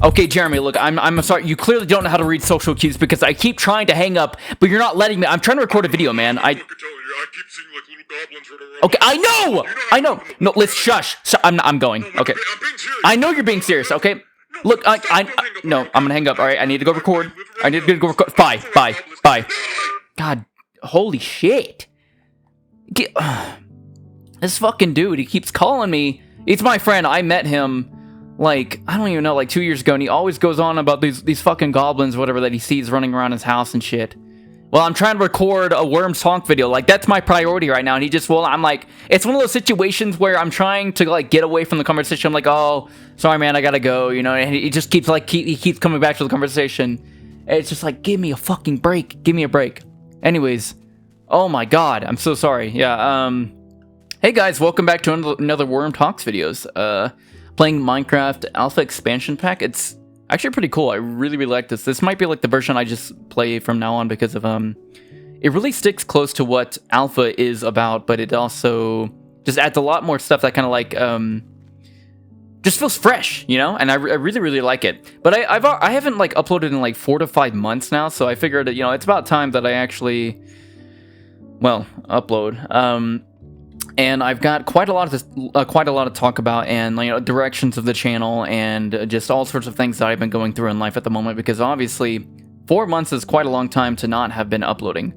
Okay, Jeremy, look, I'm sorry. You clearly don't know how to read social cues because I keep trying to hang up, but you're not letting me. I'm trying to record a video, man. I keep seeing like little goblins running around. Okay, I know. No, let's shush. I'm going. Okay. I'm being serious. I know you're being serious. Okay. Look, no, I'm gonna hang up. All right, I need to go record. I need to go record. Bye. God, holy shit. This fucking dude, he keeps calling me. He's my friend. I met him, like, I don't even know, like 2 years ago, and he always goes on about these fucking goblins, whatever, that he sees running around his house and shit. Well, I'm trying to record a Worms Honk video. Like, that's my priority right now. And he just, well, I'm like, it's one of those situations where I'm trying to, like, get away from the conversation. I'm like, oh, sorry, man, I gotta go, you know? And he just keeps, like, he keeps coming back to the conversation. And it's just like, give me a fucking break. Give me a break. Anyways, oh my god, I'm so sorry. Yeah, hey guys, welcome back to another Worm Talks videos. Playing Minecraft Alpha Expansion Pack. It's actually pretty cool. I really like this. This might be like the version I just play from now on because of it really sticks close to what Alpha is about, but it also just adds a lot more stuff that kind of like just feels fresh, you know. And I really like it. But I haven't like uploaded in like 4 to 5 months now, so I figured, you know, it's about time that I actually, well, upload. And I've got quite a lot to talk about, and, you know, directions of the channel, and just all sorts of things that I've been going through in life at the moment. Because obviously, 4 months is quite a long time to not have been uploading.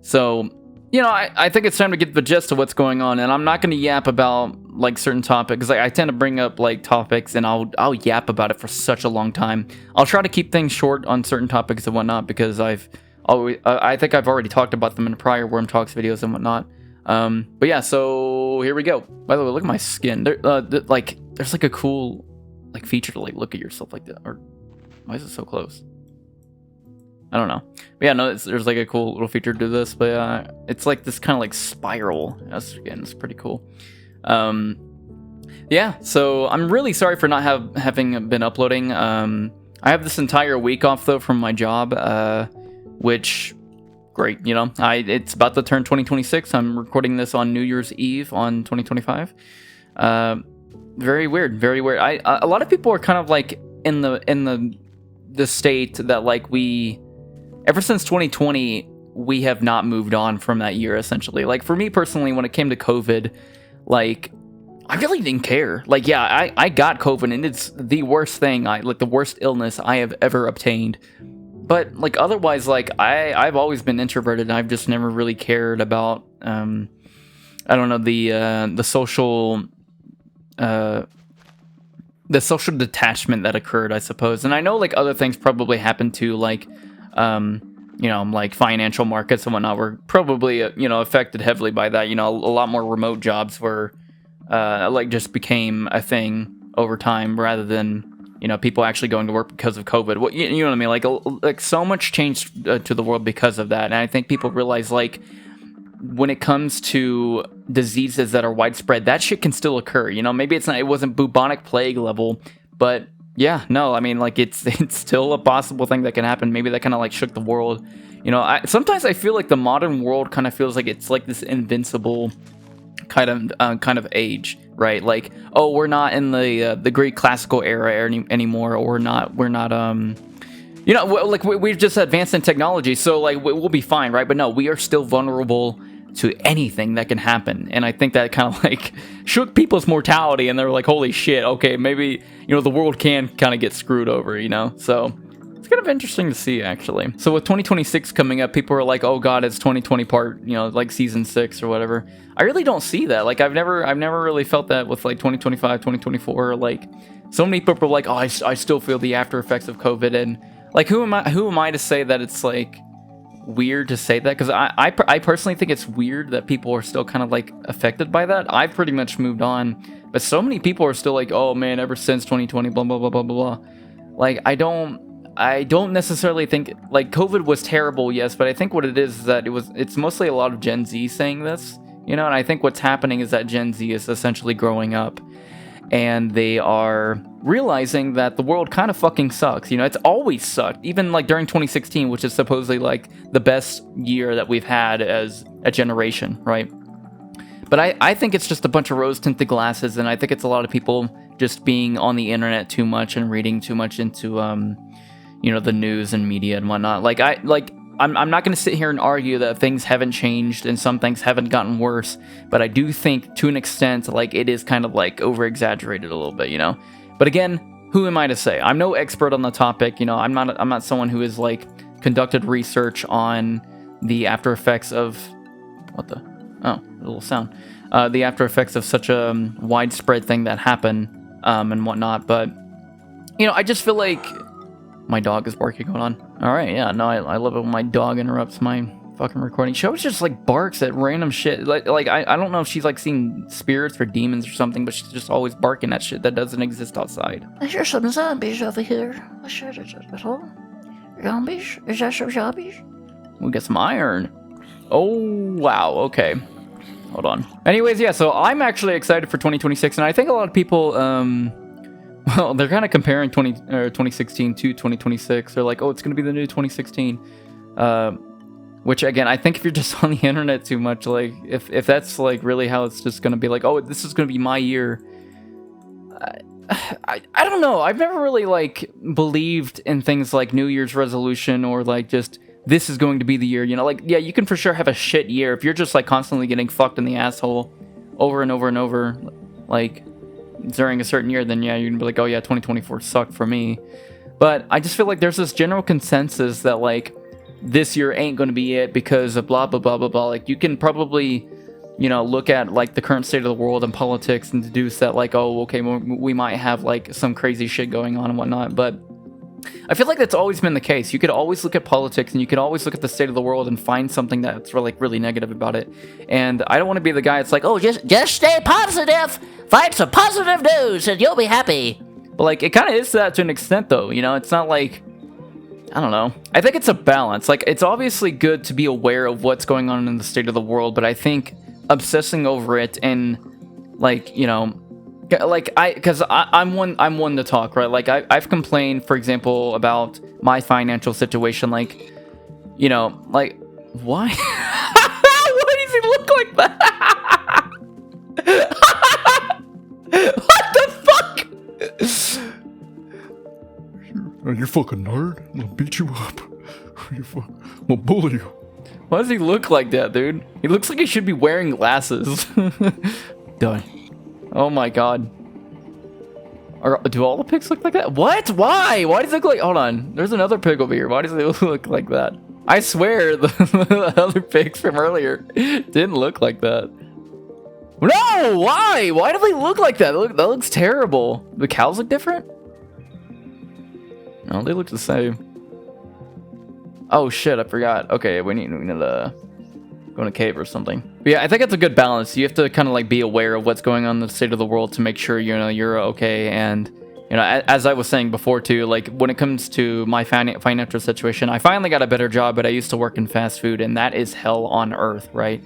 So, you know, I think it's time to get the gist of what's going on. And I'm not going to yap about like certain topics. I tend to bring up like topics, and I'll yap about it for such a long time. I'll try to keep things short on certain topics and whatnot, because I think I've already talked about them in prior Worm Talks videos and whatnot. But yeah, so here we go. By the way, look at my skin. There's like a cool like feature to like look at yourself like that. Or why is it so close? I don't know. But yeah, no, there's like a cool little feature to this. But it's like this kind of like spiral. Again, it's pretty cool. Yeah. So I'm really sorry for not having been uploading. I have this entire week off though from my job, which. Great, you know, it's about to turn 2026. I'm recording this on New Year's Eve on 2025. Very weird. A lot of people are kind of like in the state that like ever since 2020, we have not moved on from that year essentially. Like for me personally, when it came to COVID, like I really didn't care. Like, yeah, I got COVID, and it's the worst thing, like the worst illness I have ever obtained. But, like, otherwise, like, I've always been introverted, and I've just never really cared about, I don't know, the social detachment that occurred, I suppose. And I know, like, other things probably happened too, like, you know, like, financial markets and whatnot were probably, you know, affected heavily by that. You know, a lot more remote jobs were, like, just became a thing over time rather than... You know, people actually going to work because of COVID. Well, you know what I mean? Like so much changed to the world because of that. And I think people realize, like, when it comes to diseases that are widespread, that shit can still occur. You know, maybe it wasn't bubonic plague level, but yeah, no, I mean, like, it's still a possible thing that can happen. Maybe that kind of like shook the world. You know, sometimes I feel like the modern world kind of feels like it's like this invincible kind of age. Right, like, oh, we're not in the Greek classical era anymore, or we're not, you know, like we've just advanced in technology, so like we'll be fine, right? But no, we are still vulnerable to anything that can happen, and I think that kind of like shook people's mortality, and they're like, holy shit, okay, maybe, you know, the world can kind of get screwed over, you know, so. It's kind of interesting to see, actually. So with 2026 coming up, people are like, oh god, it's 2020 part, you know, like season 6 or whatever. I really don't see that. Like, I've never really felt that with like 2025, 2024. Like, so many people are like, oh, I still feel the after effects of COVID. And like, who am I to say that it's like weird to say that? Because I personally think it's weird that people are still kind of like affected by that. I've pretty much moved on, but so many people are still like, oh man, ever since 2020, blah blah blah blah blah. Like, I don't necessarily think, like, COVID was terrible, yes, but I think what it is that it's mostly a lot of Gen Z saying this, you know, and I think what's happening is that Gen Z is essentially growing up, and they are realizing that the world kind of fucking sucks, you know, it's always sucked, even, like, during 2016, which is supposedly, like, the best year that we've had as a generation, right? But I think it's just a bunch of rose-tinted glasses, and I think it's a lot of people just being on the internet too much and reading too much into the news and media and whatnot. I'm not going to sit here and argue that things haven't changed and some things haven't gotten worse, but I do think to an extent like it is kind of like over-exaggerated a little bit, But again, who am I to say? I'm no expert on the topic, I'm not someone who has like conducted research on the after effects of a little sound. The after effects of such a widespread thing that happened and whatnot, but I just feel like my dog is barking. Going on. All right, yeah, no, I love it when my dog interrupts my fucking recording. She always just like barks at random shit. Like I don't know if she's like seeing spirits or demons or something, but she's just always barking at shit that doesn't exist outside. I hear some zombies over here. What shit is it at all? Zombies? Is that some zombies? We got some iron. Oh wow, okay. Hold on. Anyways, yeah, so I'm actually excited for 2026, and I think a lot of people, well, they're kind of comparing 2016 to 2026. They're like, oh, it's going to be the new 2016. Which, again, I think if you're just on the internet too much, like, if that's, like, really how it's just going to be, like, oh, this is going to be my year. I don't know. I've never really, like, believed in things like New Year's resolution or, like, just this is going to be the year, like, yeah, you can for sure have a shit year if you're just like constantly getting fucked in the asshole over and over and over, like during a certain year, then yeah, you're gonna be like, oh yeah, 2024 sucked for me. But I just feel like there's this general consensus that like this year ain't gonna be it because of blah blah blah blah blah. Like you can probably look at like the current state of the world and politics and deduce that like, oh, okay, we might have like some crazy shit going on and whatnot, but I feel like that's always been the case. You could always look at politics and you could always look at the state of the world and find something that's really negative about it. And I don't want to be the guy that's like, oh, just stay positive, find some positive news, and you'll be happy. But like, it kind of is that to an extent, though. It's not like, I don't know. I think it's a balance. Like, it's obviously good to be aware of what's going on in the state of the world, but I think obsessing over it and like, because I'm one to talk, right? Like I've complained, for example, about my financial situation. Like, like why? Why does he look like that? What the fuck? Are you fucking nerd? I'm gonna beat you up. I'm gonna bully you. Why does he look like that, dude? He looks like he should be wearing glasses. Die. Oh my god. Do all the pigs look like that? What? Why? Why does it look like... Hold on. There's another pig over here. Why does it look like that? I swear the other pigs from earlier didn't look like that. No! Why? Why do they look like that? That looks terrible. The cows look different? No, they look the same. Oh shit, I forgot. Okay, we need to go in a cave or something. But yeah, I think it's a good balance. You have to kind of like be aware of what's going on in the state of the world to make sure you're okay. And as I was saying before too, like when it comes to my financial situation, I finally got a better job, but I used to work in fast food, and that is hell on earth, right?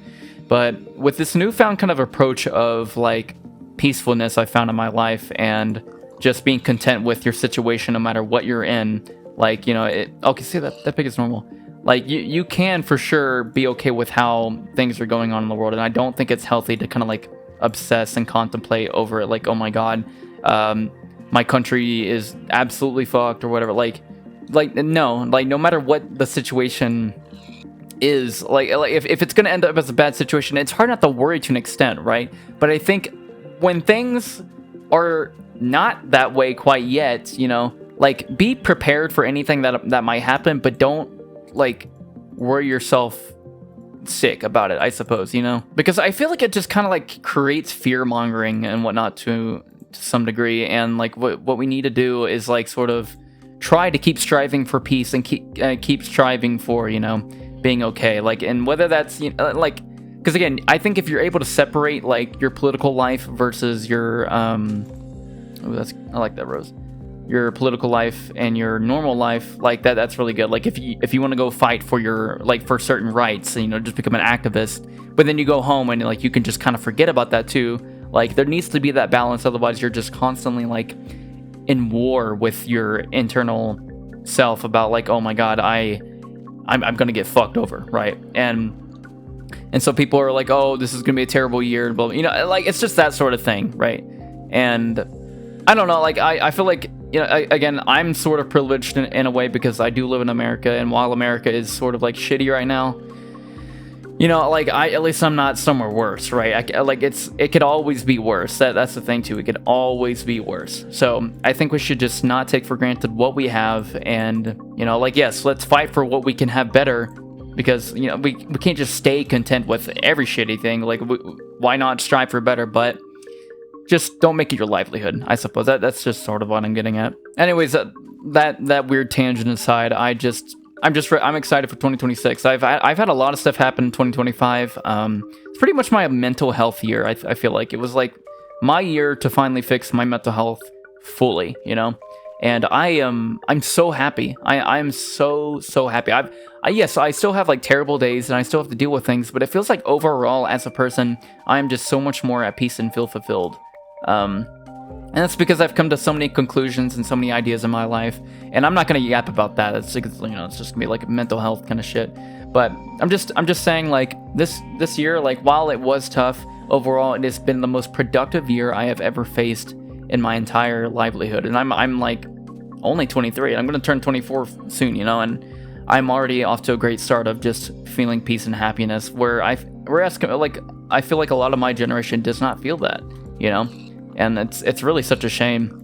But with this newfound kind of approach of like peacefulness I found in my life and just being content with your situation no matter what you're in, like okay, see that pig is normal. Like, you can for sure be okay with how things are going on in the world, and I don't think it's healthy to kind of, like, obsess and contemplate over it, like, oh my god, my country is absolutely fucked, or whatever, like, no matter what the situation is, like if it's gonna end up as a bad situation, it's hard not to worry to an extent, right? But I think when things are not that way quite yet, like, be prepared for anything that might happen, but don't like worry yourself sick about it, I suppose, because I feel like it just kind of like creates fear mongering and whatnot to some degree, and like what we need to do is like sort of try to keep striving for peace and keep striving for being okay, like, and whether that's like, because again, I think if you're able to separate like your political life versus your I like that rose, your political life and your normal life, like that's really good. Like if you want to go fight for your for certain rights, just become an activist, but then you go home and like you can just kind of forget about that too. Like there needs to be that balance, otherwise you're just constantly like in war with your internal self about like, oh my god, I'm gonna get fucked over, right? And And so people are like, oh, this is gonna be a terrible year, blah, blah. You know, like it's just that sort of thing, right? And I don't know, like I feel like, you know, again, I'm sort of privileged in a way because I do live in America, and while America is sort of like shitty right now, you know, like at least I'm not somewhere worse, right? It could always be worse. That's the thing too. It could always be worse. So I think we should just not take for granted what we have, and you know, like yes, let's fight for what we can have better, because you know we can't just stay content with every shitty thing. Like why not strive for better? But just don't make it your livelihood. I suppose that's just sort of what I'm getting at. Anyways, that weird tangent aside, I'm excited for 2026. I've had a lot of stuff happen in 2025. It's pretty much my mental health year. I feel like it was like my year to finally fix my mental health fully, you know. And I'm so happy. I'm so happy. Yes, I still have like terrible days and I still have to deal with things, but it feels like overall as a person, I'm just so much more at peace and feel fulfilled. And that's because I've come to so many conclusions and so many ideas in my life, and I'm not gonna yap about that. It's like, you know, it's just gonna be like mental health kind of shit. But I'm just saying, like this year, like while it was tough overall, it has been the most productive year I have ever faced in my entire livelihood. And I'm like only 23. I'm gonna turn 24 soon, you know, and I'm already off to a great start of just feeling peace and happiness. I feel like a lot of my generation does not feel that, you know. And it's really such a shame.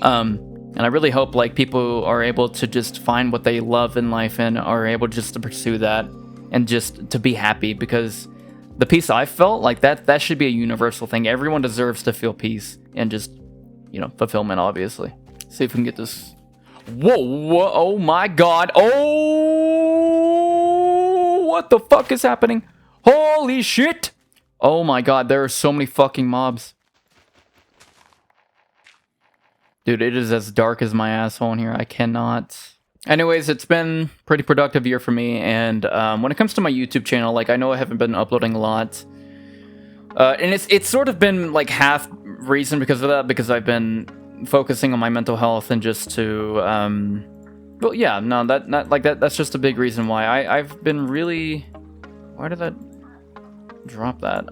And I really hope like people are able to just find what they love in life and are able just to pursue that and just to be happy, because the peace I felt, like that should be a universal thing. Everyone deserves to feel peace and just, you know, fulfillment, obviously. See if we can get this. Whoa, oh my god. Oh, what the fuck is happening? Holy shit. Oh my god, there are so many fucking mobs. Dude, it is as dark as my asshole in here. I cannot. Anyways, it's been a pretty productive year for me. And when it comes to my YouTube channel, like I know I haven't been uploading a lot. And it's sort of been like half reason because of that, because I've been focusing on my mental health and just to... well, yeah, no, that's just a big reason why. I've been really... Why did that drop that?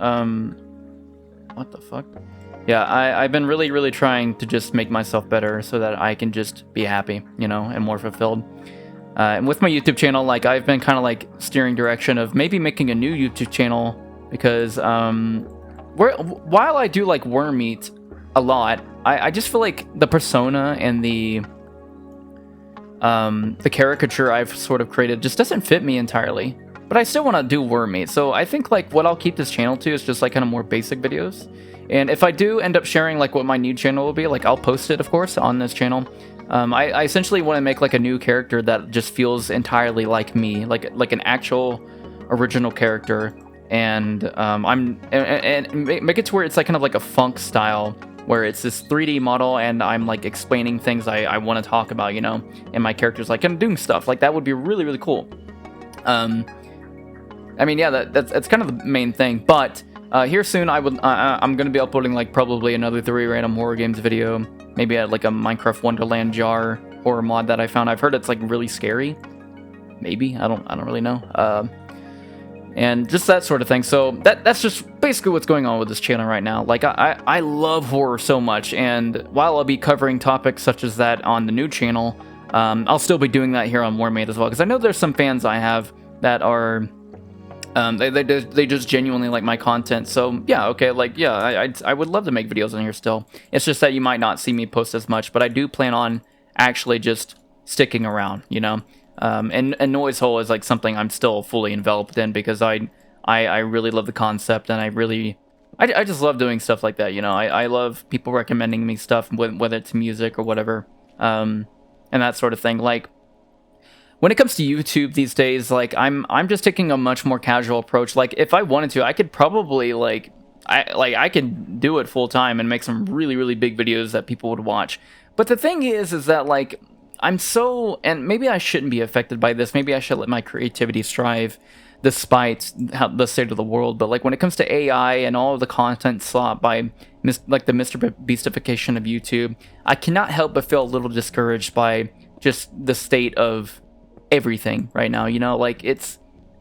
What the fuck? Yeah, I've been really trying to just make myself better so that I can just be happy, you know, and more fulfilled. And with my YouTube channel, like I've been kind of like steering direction of maybe making a new YouTube channel, because while I do like worm meat a lot, I just feel like the persona and the caricature I've sort of created just doesn't fit me entirely. But I still want to do worm meat, so I think like what I'll keep this channel to is just like kind of more basic videos. And if I do end up sharing like what my new channel will be, like I'll post it, of course, on this channel. I essentially want to make like a new character that just feels entirely like me, like an actual original character, and make it to where it's like kind of like a funk style, where it's this 3D model and I'm like explaining things I want to talk about, you know, and my character's like I'm doing stuff like that would be really cool. I mean, yeah, that's kind of the main thing, but. Here soon, I'm gonna be uploading like probably another 3 random horror games video, maybe like a Minecraft Wonderland jar horror mod that I found. I've heard it's like really scary. Maybe I don't really know. And just that sort of thing. So that's just basically what's going on with this channel right now. Like I love horror so much, and while I'll be covering topics such as that on the new channel, I'll still be doing that here on Warmade as well, because I know there's some fans I have that are. They just genuinely like my content. So yeah, okay, like yeah, I would love to make videos on here still. It's just that you might not see me post as much, but I do plan on actually just sticking around, you know. And Noise Hole is like something I'm still fully enveloped in, because I really love the concept, and I just love doing stuff like that, you know. I love people recommending me stuff, whether it's music or whatever, and that sort of thing. Like. When it comes to YouTube these days, like I'm just taking a much more casual approach. Like if I wanted to, I could probably I could do it full time and make some really big videos that people would watch. But the thing is that like I'm so, and maybe I shouldn't be affected by this. Maybe I should let my creativity strive despite the state of the world. But like when it comes to AI and all of the content slop by like the Mr. Beastification of YouTube, I cannot help but feel a little discouraged by just the state of everything right now, you know. Like it's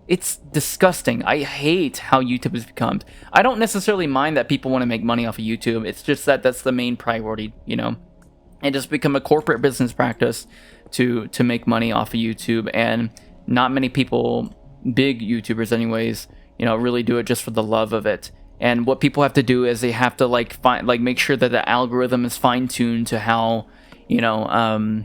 It's disgusting. I hate how YouTube has become. I don't necessarily mind that people want to make money off of YouTube. It's just that that's the main priority, you know. It just become a corporate business practice to make money off of YouTube, and not many people, big YouTubers anyways, you know, really do it just for the love of it. And what people have to do is they have to make sure that the algorithm is fine-tuned to how, you know,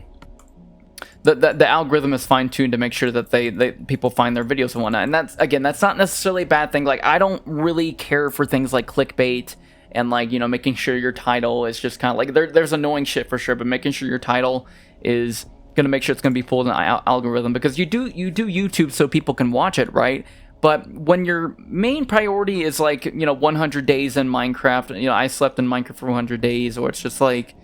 the algorithm is fine-tuned to make sure that they people find their videos and whatnot. And that's not necessarily a bad thing. Like, I don't really care for things like clickbait and, like, you know, making sure your title is just kind of like, there's annoying shit for sure, but making sure your title is gonna make sure it's gonna be pulled in the algorithm, because you do YouTube so people can watch it, right? But when your main priority is, like, you know, 100 days in Minecraft, you know, I slept in Minecraft for 100 days, or it's just like,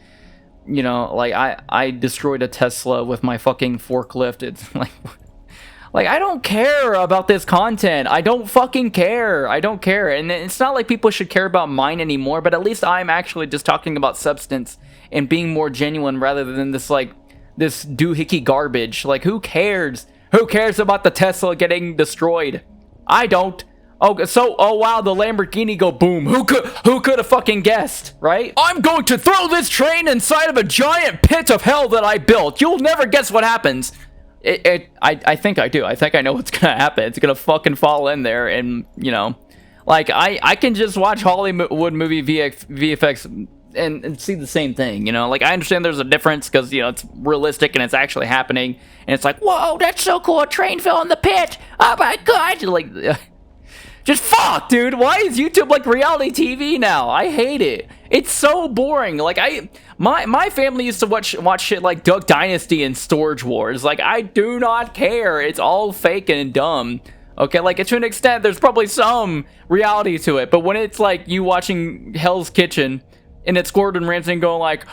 you know, like, I destroyed a Tesla with my fucking forklift. It's like I don't care about this content. I don't fucking care. I don't care. And it's not like people should care about mine anymore, but at least I'm actually just talking about substance and being more genuine rather than this, like, this doohickey garbage. Like, who cares? Who cares about the Tesla getting destroyed? I don't. Oh wow, the Lamborghini go boom. Who could have fucking guessed, right? I'm going to throw this train inside of a giant pit of hell that I built. You'll never guess what happens. I think I do. I think I know what's gonna happen. It's gonna fucking fall in there, and, you know, like, I can just watch Hollywood movie VFX and see the same thing, you know? Like, I understand there's a difference because, you know, it's realistic and it's actually happening, and it's like, whoa, that's so cool, a train fell in the pit. Oh my god. Like, just fuck, dude. Why is YouTube like reality TV now? I hate it. It's so boring. Like, my family used to watch shit like Duck Dynasty and Storage Wars. Like, I do not care. It's all fake and dumb. Okay, like, to an extent, there's probably some reality to it. But when it's like you watching Hell's Kitchen and it's Gordon Ramsay going like,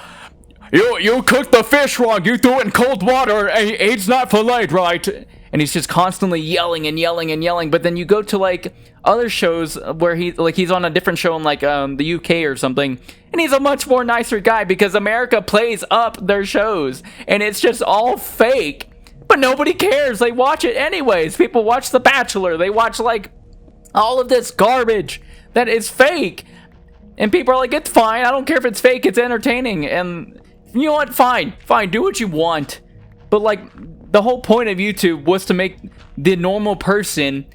You cooked the fish wrong. You threw it in cold water. It's not filleted right. And he's just constantly yelling and yelling and yelling. But then you go to, like, other shows where he's on a different show in, like, the UK or something, and he's a much more nicer guy because America plays up their shows, and it's just all fake. But nobody cares. They watch it anyways. People watch The Bachelor. They watch, like, all of this garbage that is fake. And people are like, it's fine. I don't care if it's fake. It's entertaining. And you know what? Fine. Do what you want. But, like, the whole point of YouTube was to make the normal person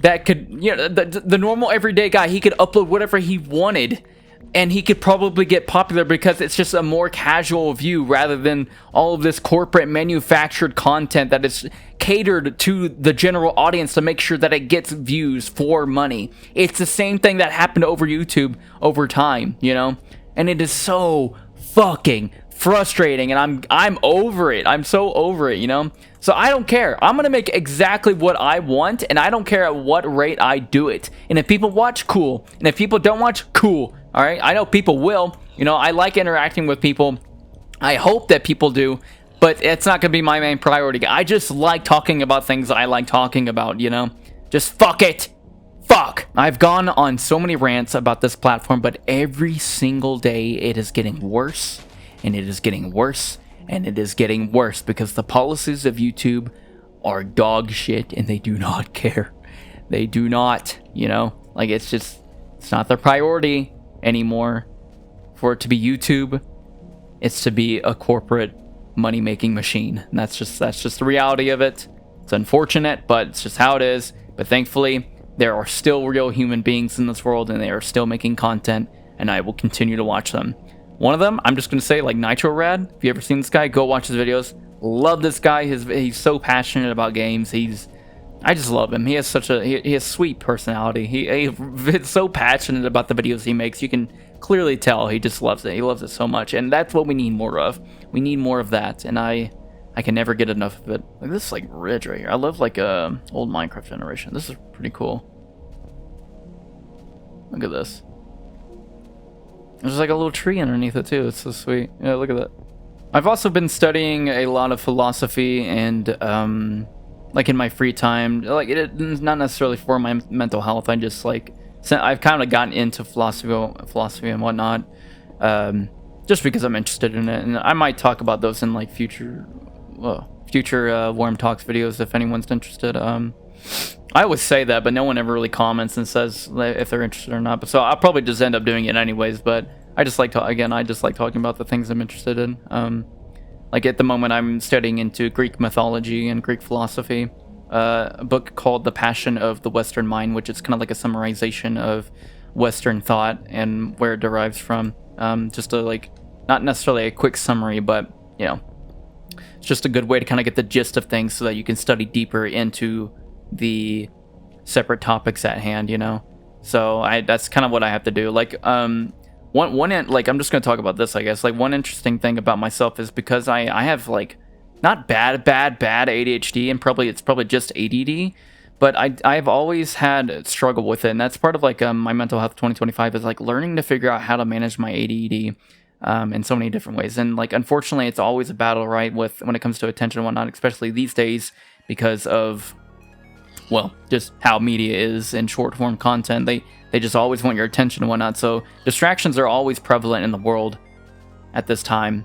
that could, you know, the normal everyday guy, he could upload whatever he wanted, and he could probably get popular because it's just a more casual view rather than all of this corporate manufactured content that is catered to the general audience to make sure that it gets views for money. It's the same thing that happened over YouTube over time, you know? And it is so fucking frustrating, and I'm over it. I'm so over it, you know? So I don't care. I'm gonna make exactly what I want, and I don't care at what rate I do it. And if people watch, cool. And if people don't watch, cool. All right? I know people will. You know, I like interacting with people. I hope that people do, but it's not gonna be my main priority. I just like talking about things I like talking about, you know? Just fuck it. Fuck. I've gone on so many rants about this platform, but every single day it is getting worse. And it is getting worse, and it is getting worse because the policies of YouTube are dog shit, and they do not care. They do not, you know? Like, it's not their priority anymore for it to be YouTube. It's to be a corporate money-making machine. And that's just the reality of it. It's unfortunate, but it's just how it is. But thankfully, there are still real human beings in this world, and they are still making content, and I will continue to watch them. One of them, I'm just going to say, like, Nitro Rad. If you ever seen this guy, go watch his videos. Love this guy. He's so passionate about games. I just love him. He has such he has sweet personality. He's so passionate about the videos he makes. You can clearly tell he just loves it. He loves it so much. And that's what we need more of. We need more of that. And I can never get enough of it. Like, this is, like, ridge right here. I love, like, old Minecraft generation. This is pretty cool. Look at this. There's like a little tree underneath it too. It's so sweet. Yeah, look at that. I've also been studying a lot of philosophy and like in my free time. Like, it's not necessarily for my mental health. I just like I've kind of gotten into philosophy and whatnot, just because I'm interested in it. And I might talk about those in like future Worm Talks videos if anyone's interested. I always say that, but no one ever really comments and says if they're interested or not. But so I'll probably just end up doing it anyways. But I just like talking about the things I'm interested in. Like at the moment, I'm studying into Greek mythology and Greek philosophy. A book called The Passion of the Western Mind, which is kind of like a summarization of Western thought and where it derives from. Just a not necessarily a quick summary, but it's just a good way to kind of get the gist of things so that you can study deeper into the separate topics at hand. So that's kind of what I have to do. I'm just gonna talk about this, I guess. Like, one interesting thing about myself is because I have not bad ADHD, and it's probably just ADD, but I've always had struggle with it, and that's part of my mental health 2025 is learning to figure out how to manage my ADD in so many different ways. And unfortunately, it's always a battle, right, when it comes to attention and whatnot, especially these days because of just how media is in short form content. They just always want your attention and whatnot. So distractions are always prevalent in the world at this time.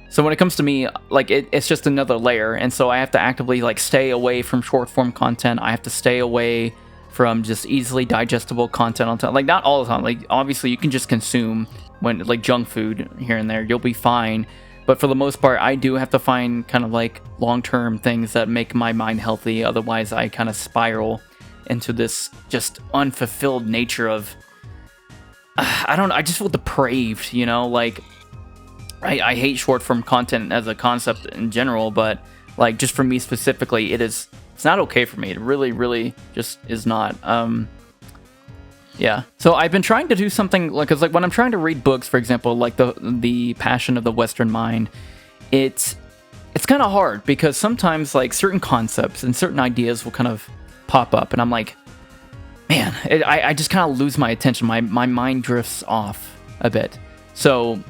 So when it comes to me, it's just another layer. And so I have to actively stay away from short form content. I have to stay away from just easily digestible content on time. Not all the time. Obviously you can just consume when junk food here and there. You'll be fine. But for the most part, I do have to find kind of long-term things that make my mind healthy. Otherwise, I kind of spiral into this just unfulfilled nature of, I just feel depraved, I hate short-form content as a concept in general, but just for me specifically, it's not okay for me. It really, really just is not. Yeah, so I've been trying to do something because when I'm trying to read books, for example, the Passion of the Western Mind, it's kind of hard because sometimes certain concepts and certain ideas will kind of pop up, and I'm man, I just kind of lose my attention. My mind drifts off a bit. So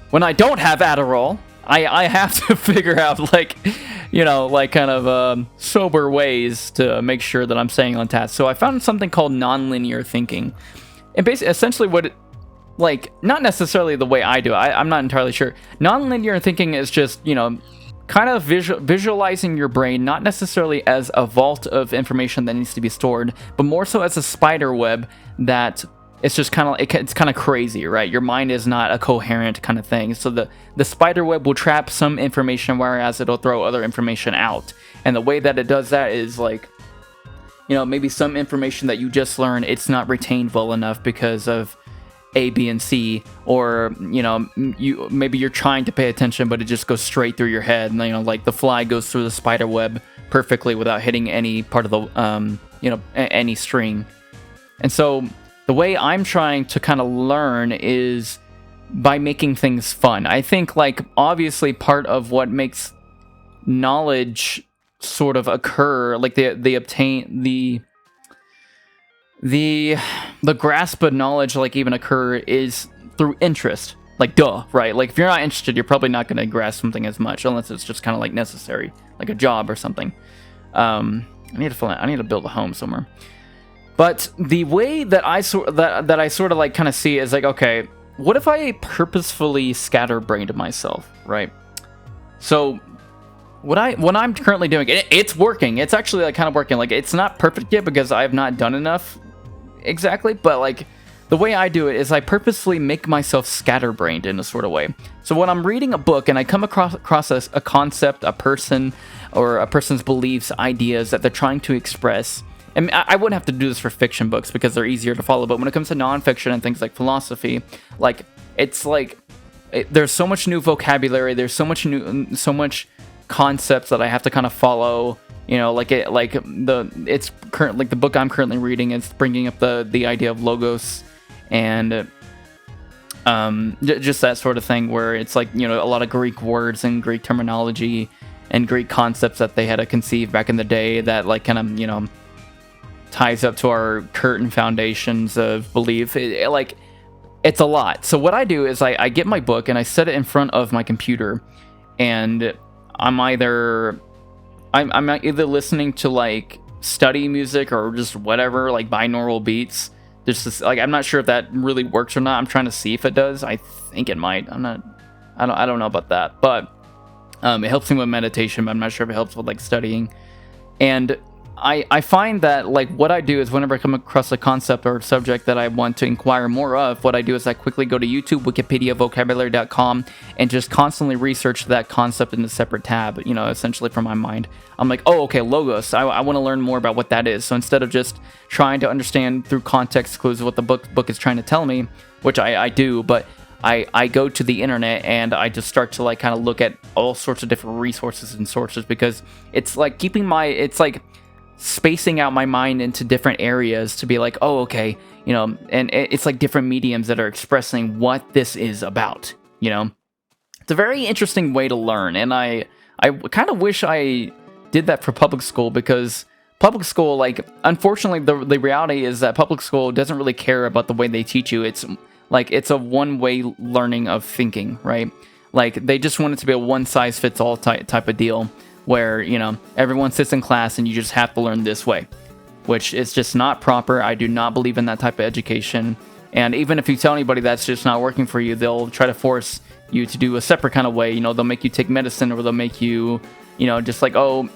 when I don't have Adderall, I have to figure out sober ways to make sure that I'm staying on task. So I found something called nonlinear thinking. And essentially not necessarily the way I do it. I'm not entirely sure. Nonlinear thinking is just, kind of visualizing your brain, not necessarily as a vault of information that needs to be stored, but more so as a spider web that it's just it's kind of crazy, right? Your mind is not a coherent kind of thing. So the spider web will trap some information, whereas it'll throw other information out. And the way that it does that is maybe some information that you just learned, it's not retained well enough because of A, B, and C, or maybe you're trying to pay attention, but it just goes straight through your head. And the fly goes through the spider web perfectly without hitting any part of the any string. And so the way I'm trying to kind of learn is by making things fun. I think obviously part of what makes knowledge sort of occur, they obtain the grasp of knowledge even occur is through interest. Duh, right? If you're not interested, you're probably not going to grasp something as much unless it's just kind of necessary, like a job or something. I need to build a home somewhere. But the way that I sort of kind of see it is okay, what if I purposefully scatterbrained myself, right? So what I'm currently doing, it's working. It's actually kind of working. It's not perfect yet because I have not done enough exactly, but the way I do it is I purposefully make myself scatterbrained in a sort of way. So when I'm reading a book and I come across a concept, a person, or a person's beliefs, ideas that they're trying to express. And I wouldn't have to do this for fiction books because they're easier to follow, but when it comes to nonfiction and things like philosophy, it's there's so much new vocabulary, there's so much concepts that I have to kind of follow. The book I'm currently reading is bringing up the idea of logos and just that sort of thing where it's a lot of Greek words and Greek terminology and Greek concepts that they had to conceive back in the day that ties up to our current foundations of belief. It's a lot. So what I do is I get my book and I set it in front of my computer, and I'm either listening to study music or just whatever, binaural beats. I'm not sure if that really works or not. I'm trying to see if it does. I think it might. I don't know about that, but it helps me with meditation, but I'm not sure if it helps with studying. And I find that like what I do is whenever I come across a concept or subject that I want to inquire more of, what I do is I quickly go to YouTube, Wikipedia, vocabulary.com, and just constantly research that concept in a separate tab, you know, essentially from my mind. I'm like, oh, okay, logos. I want to learn more about what that is. So instead of just trying to understand through context clues what the book is trying to tell me, which I do, but I go to the internet and I just start to like kind of look at all sorts of different resources and sources, because it's like it's like spacing out my mind into different areas to be like, oh, okay, you know, and it's like different mediums that are expressing what this is about, you know. It's a very interesting way to learn, and I kind of wish I did that for public school, because public school, like, unfortunately, the reality is that public school doesn't really care about the way they teach you. It's like, it's a one-way learning of thinking, right? Like, they just want it to be a one-size-fits-all type of deal, where, you know, everyone sits in class and you just have to learn this way, which is just not proper. I do not believe in that type of education. And even if you tell anybody that's just not working for you, they'll try to force you to do a separate kind of way. You know, they'll make you take medicine, or they'll make you, you know, just like, oh,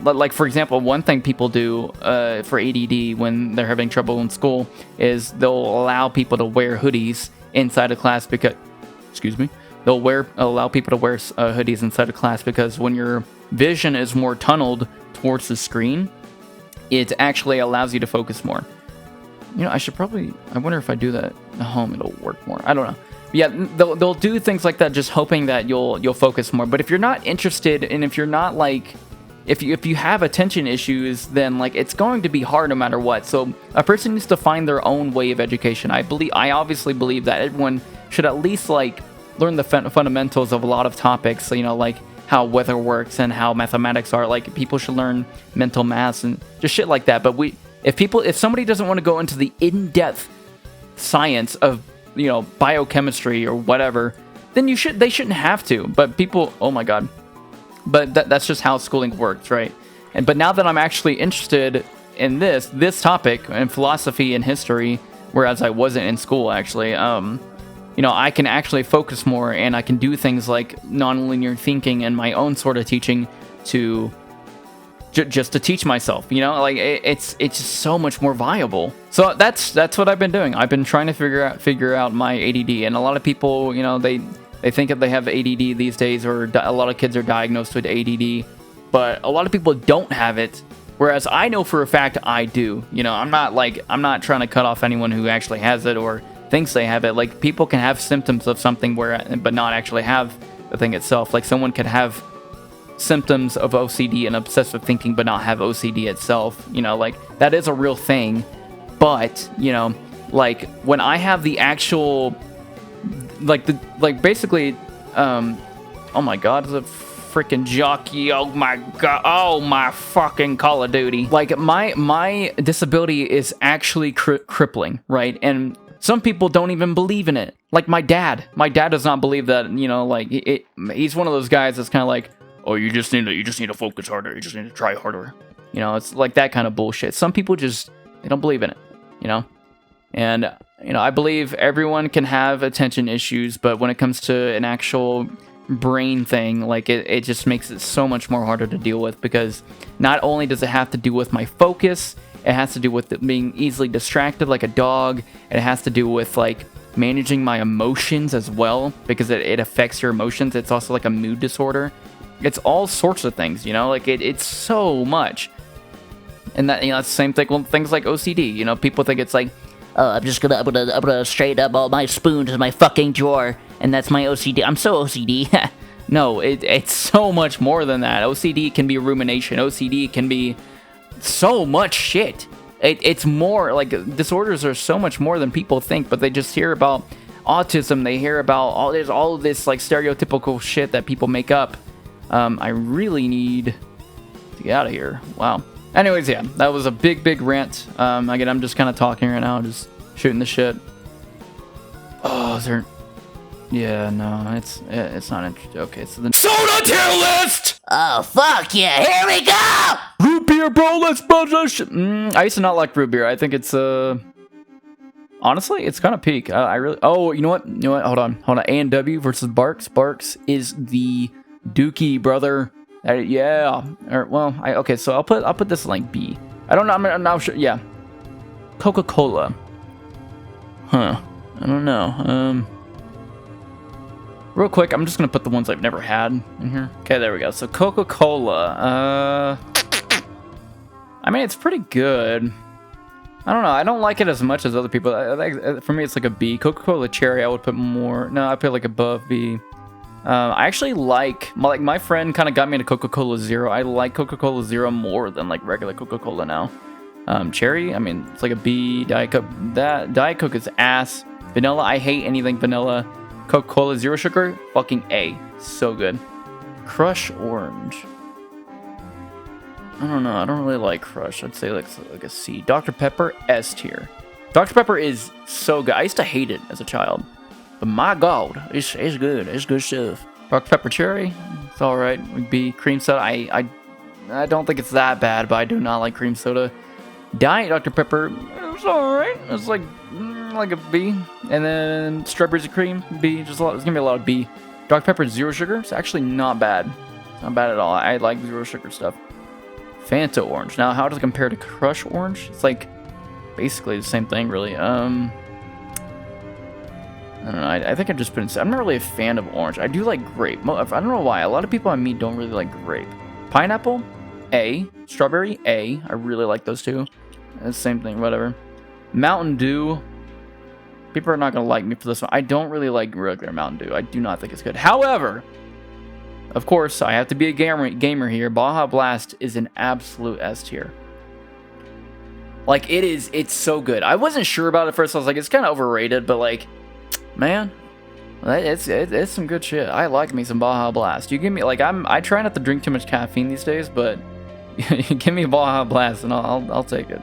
like, for example, one thing people do for ADD when they're having trouble in school is they'll allow people to wear hoodies inside of class because, excuse me, they'll allow people to wear hoodies inside of class because when your vision is more tunneled towards the screen, it actually allows you to focus more. You know, I wonder if I do that at home, it'll work more. I don't know. Yeah, they'll do things like that, just hoping that you'll focus more. But if you're not interested, and if you're not like, if you have attention issues, then like it's going to be hard no matter what. So a person needs to find their own way of education. I obviously believe that everyone should at least like learn the fundamentals of a lot of topics. You know, like how weather works and how mathematics are. Like, people should learn mental maths and just shit like that. But if somebody doesn't want to go into the in-depth science of, you know, biochemistry or whatever, then they shouldn't have to. But people, oh my god. But that's just how schooling works, right? But now that I'm actually interested in this topic in philosophy and history, whereas I wasn't in school actually, you know, I can actually focus more, and I can do things like nonlinear thinking and my own sort of teaching to just to teach myself. You know, like it's just so much more viable. So that's what I've been doing. I've been trying to figure out my ADD, and a lot of people, you know, they think that they have ADD these days, or a lot of kids are diagnosed with ADD, but a lot of people don't have it. Whereas I know for a fact I do. You know, I'm not trying to cut off anyone who actually has it or thinks they have it. Like, people can have symptoms of something but not actually have the thing itself. Like, someone could have symptoms of OCD and obsessive thinking but not have OCD itself. You know, like, that is a real thing. But, you know, like, when I have the actual, basically, oh my god, the freaking jockey, oh my god, oh my fucking Call of Duty. Like, my disability is actually crippling, right? And some people don't even believe in it. Like, my dad does not believe that, you know, like, he's one of those guys that's kind of like, oh, you just need to focus harder, you just need to try harder. You know, it's like that kind of bullshit. Some people just, they don't believe in it, you know? And, you know, I believe everyone can have attention issues, but when it comes to an actual brain thing, like, it just makes it so much more harder to deal with, because not only does it have to do with my focus, it has to do with it being easily distracted like a dog. It has to do with, like, managing my emotions as well, because it affects your emotions. It's also like a mood disorder. It's all sorts of things, you know? Like, it's so much. And that, you know, that's the same thing with things like OCD. You know, people think it's like, oh, I'm gonna straighten up all my spoons in my fucking drawer, and that's my OCD. I'm so OCD. No, it's so much more than that. OCD can be rumination. OCD can be so much shit. It's more, like, disorders are so much more than people think, but they just hear about autism. They hear about all of this, like, stereotypical shit that people make up. I really need to get out of here. Wow. Anyways, yeah, that was a big rant. Again, I'm just kind of talking right now, just shooting the shit. Oh, is there... Yeah, no, it's not interesting. Okay, so the soda tier list! Oh, fuck yeah, here we go! Root beer, bro, let's buzz this shit. I used to not like root beer. I think it's, honestly, it's kind of peak. I really... Oh, you know what? Hold on. A&W versus Barks. Barks is the Dookie brother. Yeah. Okay, so I'll put this like B. I don't know. I'm not sure. Yeah. Coca-Cola. Huh. I don't know. Real quick, I'm just gonna put the ones I've never had in here. Okay, there we go. So Coca-Cola. I mean, it's pretty good. I don't know. I don't like it as much as other people. For me, it's like a B. Coca-Cola Cherry, I would put more. No, I put like above B. I actually like my friend kind of got me into Coca-Cola Zero. I like Coca-Cola Zero more than like regular Coca-Cola now. Cherry, I mean, it's like a B. Diet Coke, Diet Coke is ass. Vanilla, I hate anything vanilla. Coca-Cola Zero Sugar, fucking A. So good. Crush Orange. I don't know. I don't really like Crush. I'd say like a C. Dr. Pepper, S tier. Dr. Pepper is so good. I used to hate it as a child. But my God, it's good. It's good stuff. Dr. Pepper Cherry, it's alright. B. Cream soda, I don't think it's that bad, but I do not like cream soda. Diet Dr. Pepper, it's alright. It's like a B. And then strawberries and cream, B. It's gonna be a lot of B. Dr. Pepper Zero Sugar, it's actually not bad. Not bad at all. I like zero sugar stuff. Fanta Orange. Now, how does it compare to Crush Orange? It's like basically the same thing, really. I don't know. I think I just put in. I'm not really a fan of orange. I do like grape. I don't know why. A lot of people I meet don't really like grape. Pineapple, A. Strawberry, A. I really like those two. Same thing, whatever. Mountain Dew. People are not going to like me for this one. I don't really like regular Mountain Dew. I do not think it's good. However, of course, I have to be a gamer here. Baja Blast is an absolute S tier. Like, it's so good. I wasn't sure about it at first. I was like, it's kind of overrated, but like, man, it's some good shit. I like me some Baja Blast. You give me, like, I try not to drink too much caffeine these days, but give me a Baja Blast and I'll take it.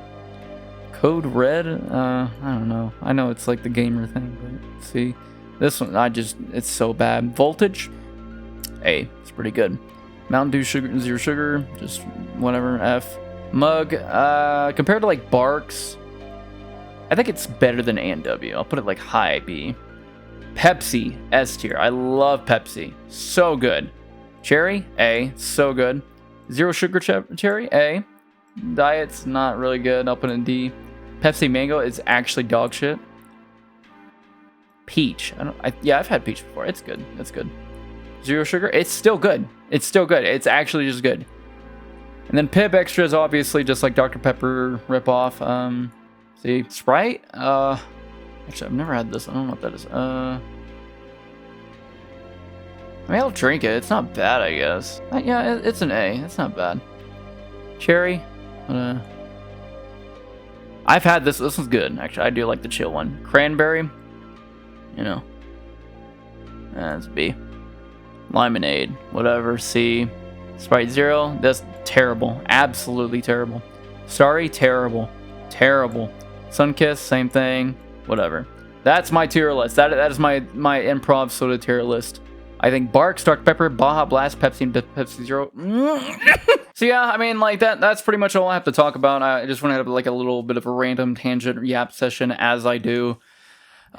Code Red, I don't know. I know it's like the gamer thing, but see, this one, it's so bad. Voltage, A, it's pretty good. Mountain Dew Sugar, Zero Sugar, just whatever, F. Mug, compared to like Barks, I think it's better than A&W. I'll put it like high B. Pepsi, S tier. I love Pepsi. So good. Cherry, A. So good. Zero Sugar Cherry, A. Diet's not really good. I'll put it in D. Pepsi Mango is actually dog shit. Peach. Yeah, I've had peach before. It's good. It's good. Zero Sugar. It's still good. It's still good. It's actually just good. And then Pib Extra is obviously just like Dr. Pepper ripoff. See, Sprite. Actually, I've never had this. I don't know what that is. I mean, I'll drink it. It's not bad, I guess. Yeah, it's an A. It's not bad. Cherry. I've had this. This one's good, actually. I do like the chill one. Cranberry. You know. That's B. Lemonade. Whatever. C. Sprite Zero. That's terrible. Absolutely terrible. Starry. Terrible. Terrible. Sunkiss. Same thing. Whatever. That's my tier list. That is my improv soda tier list. I think Barks, Dr. Pepper, Baja Blast, Pepsi, and Pepsi Zero. So yeah, I mean, like that's pretty much all I have to talk about. I just want to have like a little bit of a random tangent yap session as I do.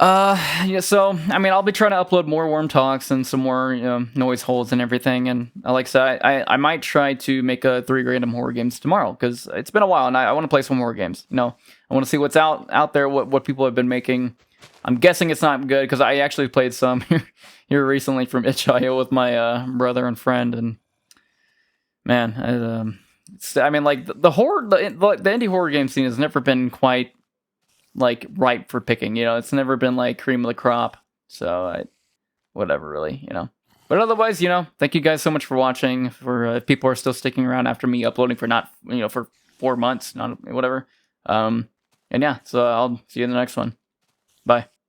Yeah, so I mean, I'll be trying to upload more Worm Talks and some more, you know, noise holds and everything. And like I said, I might try to make 3 random horror games tomorrow because it's been a while and I want to play some horror games. You know, I want to see what's out there, what people have been making. I'm guessing it's not good because I actually played some here recently from itch.io with my brother and friend, and man, I mean, like the indie horror game scene has never been quite like ripe for picking. You know, it's never been like cream of the crop. So whatever, really, you know. But otherwise, you know, thank you guys so much for watching. For if people are still sticking around after me uploading for for 4 months, not whatever. And yeah, so I'll see you in the next one. Bye.